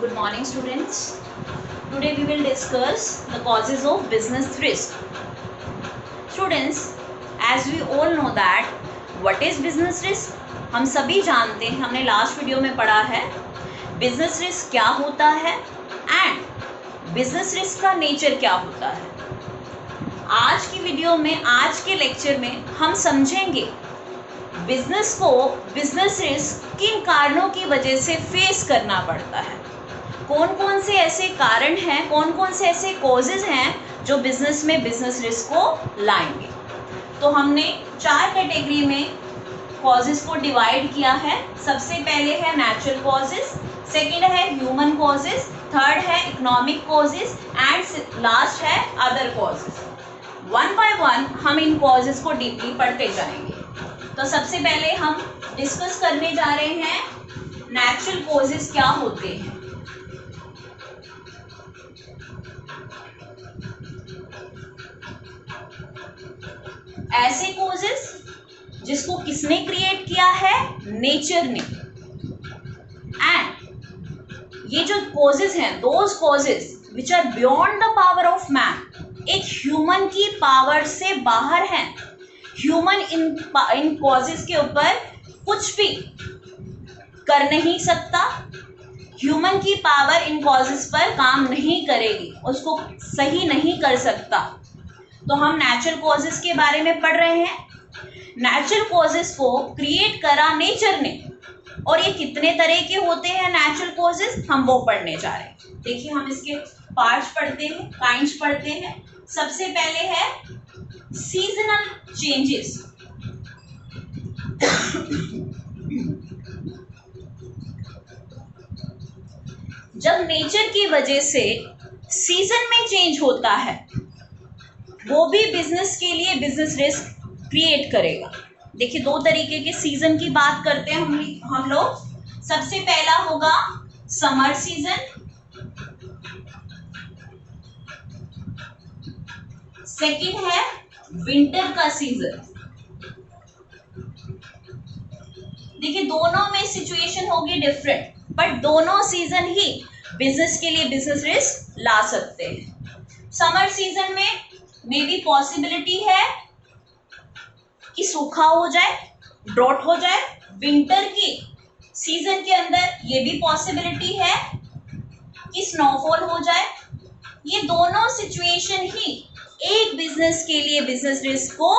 Good morning, students. Today we will discuss the causes of business risk. Students, as we all know that what is business risk? हम सभी जानते हैं, हमने last video में पढ़ा है बिजनेस रिस्क क्या होता है एंड बिजनेस रिस्क का नेचर क्या होता है. आज की वीडियो में, आज के लेक्चर में हम समझेंगे बिजनेस को बिजनेस रिस्क किन कारणों की वजह से फेस करना पड़ता है, कौन कौन से ऐसे कारण हैं, कौन कौन से ऐसे कॉजेज हैं जो बिजनेस में बिजनेस रिस्क को लाएंगे. तो हमने 4 कैटेगरी में कॉजेज को डिवाइड किया है. सबसे पहले है नेचुरल कॉजेज, सेकंड है ह्यूमन कॉजेज, थर्ड है इकोनॉमिक कॉजेज एंड लास्ट है other causes. One by one हम इन कॉजेज को डीपली पढ़ते जाएंगे. तो सबसे पहले हम डिस्कस करने जा रहे हैं नेचुरल कॉजेज क्या होते हैं. ऐसे कॉजेज जिसको किसने क्रिएट किया है? नेचर ने. एंड ये जो कॉजेज हैं, those causes which are beyond the power of man, एक ह्यूमन की पावर से बाहर हैं. ह्यूमन इन कॉजेज के ऊपर कुछ भी कर नहीं सकता. ह्यूमन की पावर इन कॉजेज पर काम नहीं करेगी, उसको सही नहीं कर सकता. तो हम नेचुरल कॉजेज के बारे में पढ़ रहे हैं. नेचुरल कॉजेज को क्रिएट करा नेचर ने, और ये कितने तरह के होते हैं नेचुरल कॉजेज, हम वो पढ़ने जा रहे हैं. देखिए, हम इसके पार्ट्स पढ़ते हैं, काइंड्स पढ़ते हैं. सबसे पहले है सीजनल चेंजेस. जब नेचर की वजह से सीजन में चेंज होता है, वो भी बिजनेस के लिए बिजनेस रिस्क क्रिएट करेगा. देखिए, 2 तरीके के सीजन की बात करते हैं हम लोग. सबसे पहला होगा समर सीजन, सेकंड है विंटर का सीजन. देखिए, दोनों में सिचुएशन होगी डिफरेंट, बट दोनों सीजन ही बिजनेस के लिए बिजनेस रिस्क ला सकते हैं. समर सीजन में मे बी पॉसिबिलिटी है कि सूखा हो जाए, ड्रॉट हो जाए. विंटर की सीजन के अंदर ये भी पॉसिबिलिटी है कि स्नोफॉल हो जाए. ये दोनों सिचुएशन ही एक बिजनेस के लिए बिजनेस रिस्क को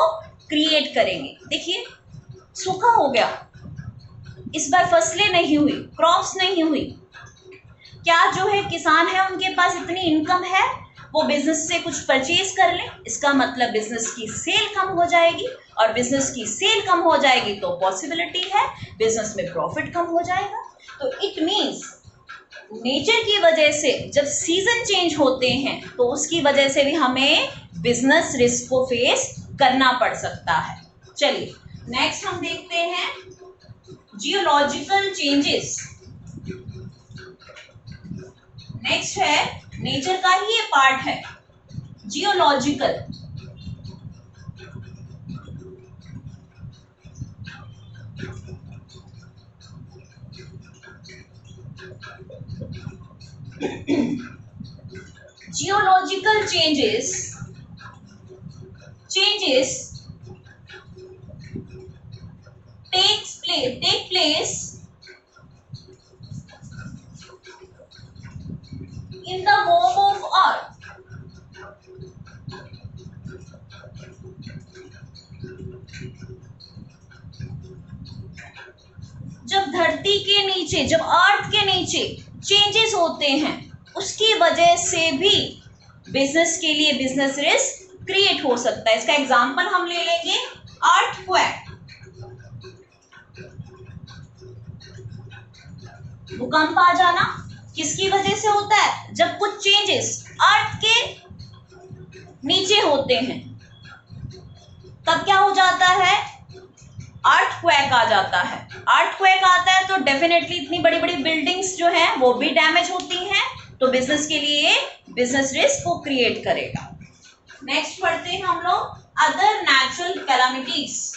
क्रिएट करेंगे. देखिए, सूखा हो गया, इस बार फसलें नहीं हुई, क्रॉप्स नहीं हुई. क्या जो है किसान है उनके पास इतनी इनकम है वो बिजनेस से कुछ परचेज कर ले? इसका मतलब बिजनेस की सेल कम हो जाएगी, और बिजनेस की सेल कम हो जाएगी तो पॉसिबिलिटी है बिजनेस में प्रॉफिट कम हो जाएगा. तो इट मीन्स नेचर की वजह से जब सीजन चेंज होते हैं तो उसकी वजह से भी हमें बिजनेस रिस्क को फेस करना पड़ सकता है. चलिए, नेक्स्ट हम देखते हैं जियोलॉजिकल चेंजेस. नेक्स्ट है, नेचर का ही ये पार्ट है, geological. Geological changes take place in the womb of earth. जब धरती के नीचे, जब अर्थ के नीचे चेंजेस होते हैं, उसकी वजह से भी बिजनेस के लिए बिजनेस रिस्क क्रिएट हो सकता है. इसका एग्जांपल हम ले लेंगे अर्थक्वेक. भूकंप आ जाना किसकी वजह से होता है? जब कुछ चेंजेस अर्थ के नीचे होते हैं, तब क्या हो जाता है? अर्थक्वेक आ जाता है. अर्थक्वेक आता है तो डेफिनेटली इतनी बड़ी बड़ी बिल्डिंग्स जो हैं वो भी डैमेज होती हैं, तो बिजनेस के लिए बिजनेस रिस्क को क्रिएट करेगा. नेक्स्ट पढ़ते हैं हम लोग अदर नेचुरल कैलामिटीज.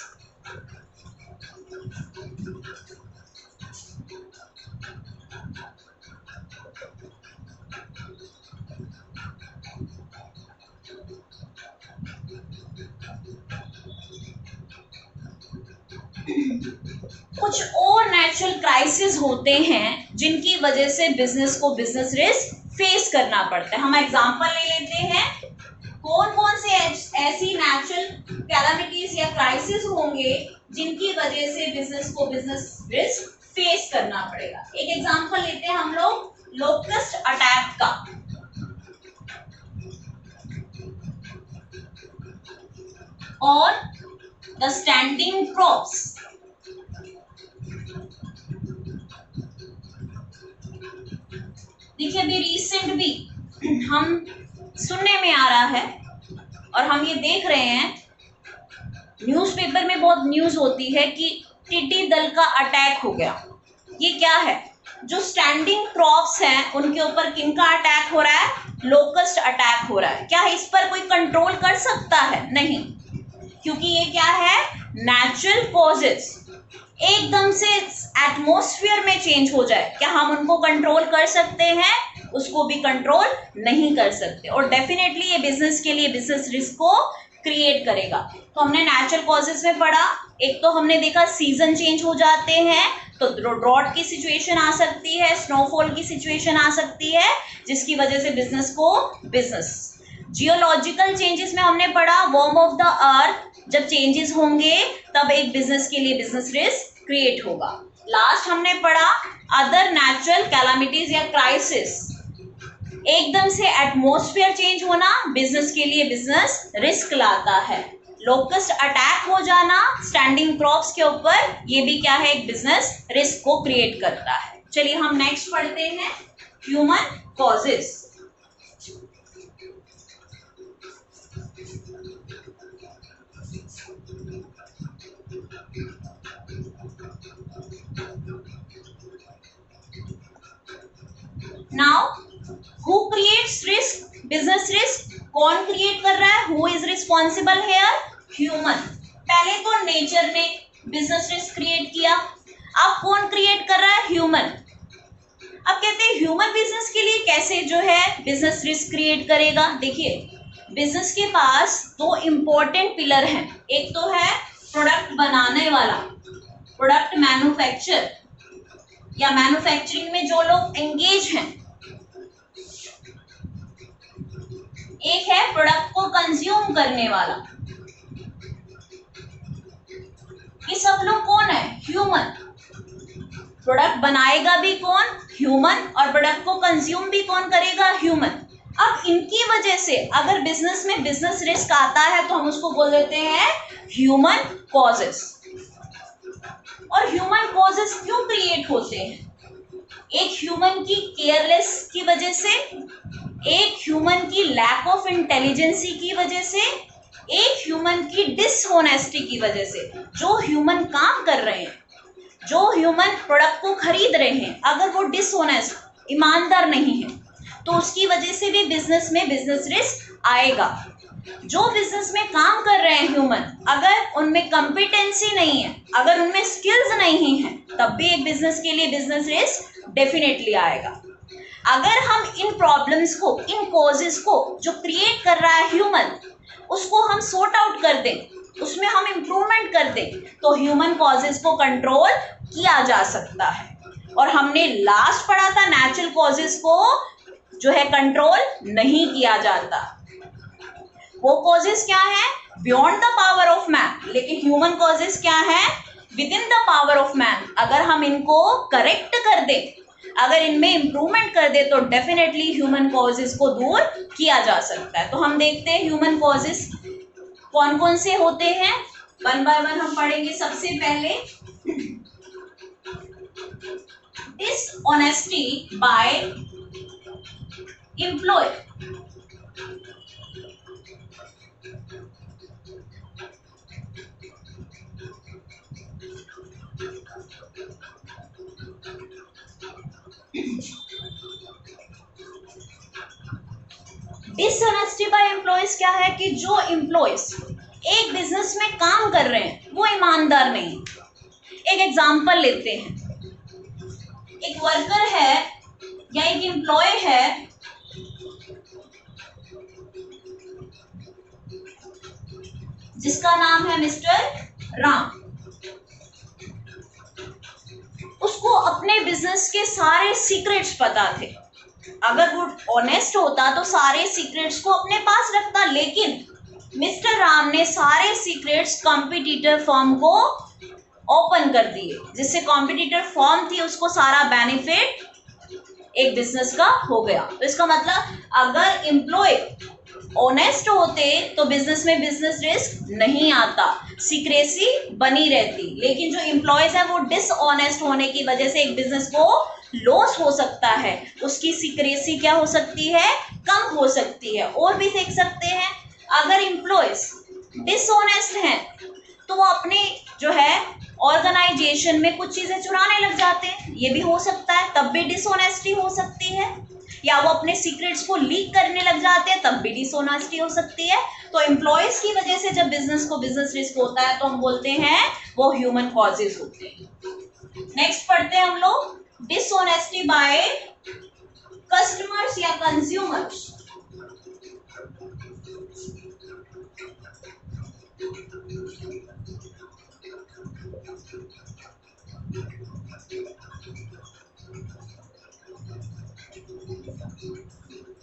कुछ और नेचुरल क्राइसिस होते हैं जिनकी वजह से बिजनेस को बिजनेस रिस्क फेस करना पड़ता है। हम एग्जांपल ले लेते हैं, कौन कौन से ऐसी नेचुरल कैलामिटीज या क्राइसिस होंगे जिनकी वजह से बिजनेस को बिजनेस रिस्क फेस करना पड़ेगा। एक एग्जांपल लेते हैं हम लोग लोकस्ट अटैक का। और द स्टैंडिंग क्रॉप्स। देखिए अभी रिसेंट भी हम सुनने में आ रहा है और हम ये देख रहे हैं, न्यूज़पेपर में बहुत न्यूज़ होती है कि टिड्डी दल का अटैक हो गया। ये क्या है? जो स्टैंडिंग क्रॉप्स हैं उनके ऊपर किनका अटैक हो रहा है? लोकस्ट अटैक हो रहा है। क्या इस पर कोई कंट्रोल कर सकता है? नहीं, क्योंकि ये क्या है? Natural causes. एकदम से एटमॉस्फेयर में चेंज हो जाए, क्या हम उनको कंट्रोल कर सकते हैं? उसको भी कंट्रोल नहीं कर सकते। और डेफिनेटली ये बिजनेस के लिए बिजनेस रिस्क को क्रिएट करेगा। तो हमने नेचुरल कॉजेस में पढ़ा, एक तो हमने देखा सीजन चेंज हो जाते हैं तो ड्रॉट की सिचुएशन आ सकती है, स्नोफॉल की सिचुएशन आ सकती है, जिसकी वजह से बिजनेस को बिजनेस। जियोलॉजिकल चेंजेस में हमने पढ़ा, वार्म ऑफ द अर्थ जब चेंजेस होंगे तब एक बिजनेस के लिए बिजनेस रिस्क क्रिएट होगा। लास्ट हमने पढ़ा अदर नेचुरल कैलामिटीज या क्राइसिस। एकदम से एटमॉस्फेयर चेंज होना बिजनेस के लिए बिजनेस रिस्क लाता है। लोकस्ट अटैक हो जाना स्टैंडिंग क्रॉप्स के ऊपर, ये भी क्या है? एक बिजनेस रिस्क को क्रिएट करता है। चलिए हम नेक्स्ट पढ़ते हैं human causes. Now who creates risk? Business risk कौन क्रिएट कर रहा है? Who is responsible here? Human. पहले तो नेचर ने बिजनेस रिस्क क्रिएट किया, अब कौन क्रिएट कर रहा है? ह्यूमन। अब कहते हैं ह्यूमन बिजनेस के लिए कैसे जो है बिजनेस रिस्क क्रिएट करेगा। देखिए बिजनेस के पास दो इंपॉर्टेंट पिलर हैं। एक तो है प्रोडक्ट बनाने वाला, प्रोडक्ट मैन्युफैक्चर या मैन्युफैक्चरिंग में जो लोग एंगेज हैं। एक है प्रोडक्ट को कंज्यूम करने वाला। ये सब लोग कौन है? ह्यूमन। प्रोडक्ट बनाएगा भी कौन? ह्यूमन। और प्रोडक्ट को कंज्यूम भी कौन करेगा? ह्यूमन। अब इनकी वजह से अगर बिजनेस में बिजनेस रिस्क आता है तो हम उसको बोल देते हैं ह्यूमन कॉजेस। और ह्यूमन कॉजेस क्यों क्रिएट होते हैं? एक ह्यूमन की केयरलेस की वजह से, एक ह्यूमन की लैक ऑफ इंटेलिजेंसी की वजह से, एक ह्यूमन की डिसऑनेस्टी की वजह से। जो ह्यूमन काम कर रहे हैं, जो ह्यूमन प्रोडक्ट को खरीद रहे हैं, अगर वो डिसऑनेस्ट, ईमानदार नहीं है तो उसकी वजह से भी बिजनेस में बिजनेस रिस्क आएगा। जो बिजनेस में काम कर रहे हैं ह्यूमन, अगर उनमें कॉम्पिटेंसी नहीं है, अगर उनमें स्किल्स नहीं है, तब भी एक बिजनेस के लिए बिजनेस रिस्क डेफिनेटली आएगा। अगर हम इन प्रॉब्लम्स को, इन कॉजेस को जो क्रिएट कर रहा है ह्यूमन, उसको हम सॉर्ट आउट कर दें, उसमें हम इम्प्रूवमेंट कर दें, तो ह्यूमन कॉजेस को कंट्रोल किया जा सकता है। और हमने लास्ट पढ़ा था नेचुरल कॉजेस को जो है कंट्रोल नहीं किया जाता। वो कॉजेस क्या है? Beyond the power of man. लेकिन ह्यूमन कॉजेस क्या है? With in the power of man. अगर हम इनको करेक्ट कर दें, अगर इनमें इम्प्रूवमेंट कर दे तो डेफिनेटली ह्यूमन कॉजेस को दूर किया जा सकता है। तो हम देखते हैं ह्यूमन कॉजेस कौन कौन से होते हैं, वन बाय वन हम पढ़ेंगे। सबसे पहले dishonesty by employ. Dishonesty by employees क्या है कि जो एम्प्लॉयज एक बिजनेस में काम कर रहे हैं वो ईमानदार नहीं। एक एग्जांपल लेते हैं, एक वर्कर है या एक एम्प्लॉय है जिसका नाम है मिस्टर राम। अपने बिजनेस के सारे सीक्रेट्स पता थे। अगर वो ऑनेस्ट होता तो सारे सीक्रेट्स को अपने पास रखता, लेकिन मिस्टर राम ने सारे सीक्रेट्स कॉम्पिटिटर फर्म को ओपन कर दिए, जिससे कॉम्पिटिटर फर्म थी उसको सारा बेनिफिट एक बिजनेस का हो गया। तो इसका मतलब अगर एम्प्लॉय ऑनेस्ट होते तो बिजनेस में बिजनेस रिस्क नहीं आता, सीक्रेसी बनी रहती। लेकिन जो एम्प्लॉयज है वो डिसऑनेस्ट होने की वजह से एक बिजनेस को लॉस हो सकता है, उसकी सीक्रेसी क्या हो सकती है, कम हो सकती है। और भी देख सकते हैं, अगर एम्प्लॉयज डिसऑनेस्ट हैं तो वो अपनी जो है ऑर्गेनाइजेशन में कुछ चीजें चुराने लग जाते हैं, ये भी हो सकता है, तब भी डिसऑनेस्टी हो सकती है। या वो अपने सीक्रेट्स को लीक करने लग जाते हैं, तब भी डिसऑनेस्टी हो सकती है। तो एम्प्लॉयज की वजह से जब बिजनेस को बिजनेस रिस्क होता है तो हम बोलते हैं वो ह्यूमन कॉजेज होते हैं। नेक्स्ट पढ़ते हैं हम लोग, डिसऑनेस्टी बाय कस्टमर्स या कंज्यूमर्स।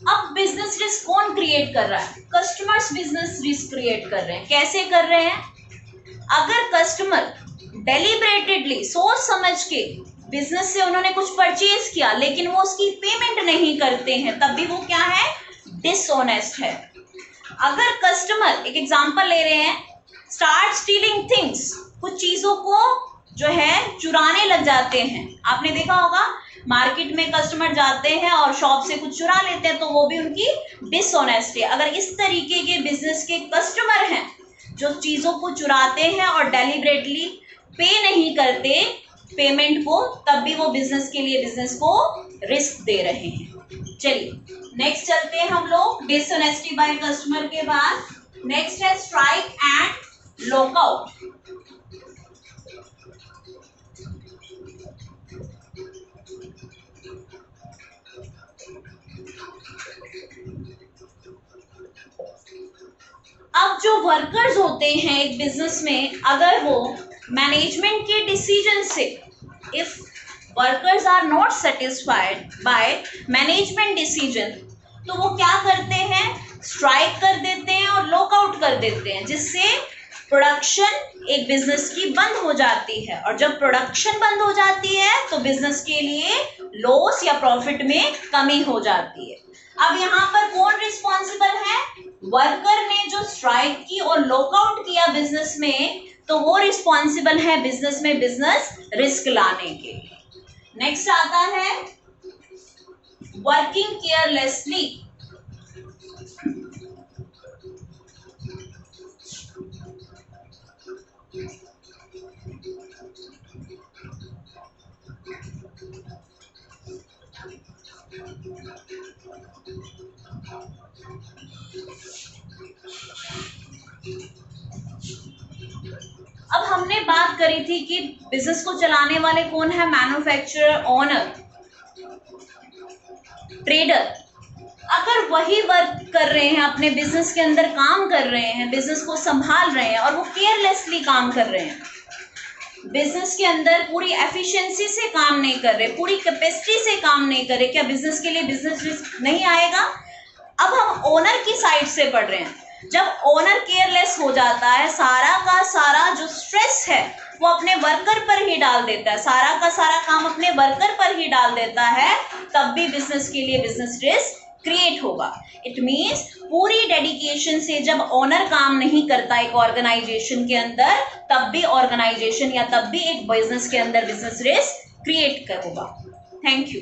अब बिजनेस रिस्क कौन क्रिएट कर रहा है, कस्टमर्स बिजनेस रिस्क क्रिएट कर रहे हैं। कैसे कर रहे हैं, अगर कस्टमर डेलिब्रेटेडली सोच समझ के बिजनेस से उन्होंने कुछ परचेज किया लेकिन वो उसकी पेमेंट नहीं करते हैं, तब भी वो क्या है, डिसऑनेस्ट है। अगर कस्टमर, एक एग्जांपल ले रहे हैं, स्टार्ट स्टीलिंग थिंग्स, कुछ चीजों को जो है चुराने लग जाते हैं। आपने देखा होगा मार्केट में कस्टमर जाते हैं और शॉप से कुछ चुरा लेते हैं, तो वो भी उनकी डिसऑनेस्टी है। अगर इस तरीके के बिजनेस के कस्टमर हैं जो चीजों को चुराते हैं और डेलिब्रेटली पे नहीं करते पेमेंट को, तब भी वो बिजनेस के लिए बिजनेस को रिस्क दे रहे हैं। चलिए नेक्स्ट चलते हैं हम लोग, डिसऑनेस्टी बाय कस्टमर के बाद नेक्स्ट है स्ट्राइक एंड लॉकआउट। अब जो वर्कर्स होते हैं एक बिजनेस में, अगर वो मैनेजमेंट के डिसीजन से, if workers are not satisfied by management decision, तो वो क्या करते हैं, स्ट्राइक कर देते हैं और लॉकआउट कर देते हैं, जिससे प्रोडक्शन एक बिजनेस की बंद हो जाती है। और जब प्रोडक्शन बंद हो जाती है तो बिजनेस के लिए लॉस या प्रॉफिट में कमी हो जाती है। अब यहाँ पर कौन रिस्पॉन्सिबल है, वर्कर ने जो स्ट्राइक की और लॉकआउट किया बिजनेस में, तो वो रिस्पॉन्सिबल है बिजनेस में बिजनेस रिस्क लाने के लिए। नेक्स्ट आता है वर्किंग केयरलेसली। अब हमने बात करी थी कि बिजनेस को चलाने वाले कौन है, मैन्युफैक्चरर, ओनर, ट्रेडर। अगर वही वर्क कर रहे हैं, अपने बिजनेस के अंदर काम कर रहे हैं, बिजनेस को संभाल रहे हैं और वो केयरलेसली काम कर रहे हैं, बिजनेस के अंदर पूरी एफिशिएंसी से काम नहीं कर रहे, पूरी कैपेसिटी से काम नहीं कर रहे, क्या बिजनेस के लिए बिजनेस रिस्क नहीं आएगा। अब हम ओनर की साइड से पढ़ रहे हैं, जब ओनर केयरलेस हो जाता है, सारा का सारा जो स्ट्रेस है वो अपने वर्कर पर ही डाल देता है, सारा का सारा काम अपने वर्कर पर ही डाल देता है, तब भी बिजनेस के लिए बिजनेस रिस्क क्रिएट होगा। इट मीन्स पूरी डेडिकेशन से जब ओनर काम नहीं करता एक ऑर्गेनाइजेशन के अंदर, तब भी ऑर्गेनाइजेशन या तब भी एक बिजनेस के अंदर बिजनेस रिस्क क्रिएट होगा। Thank you.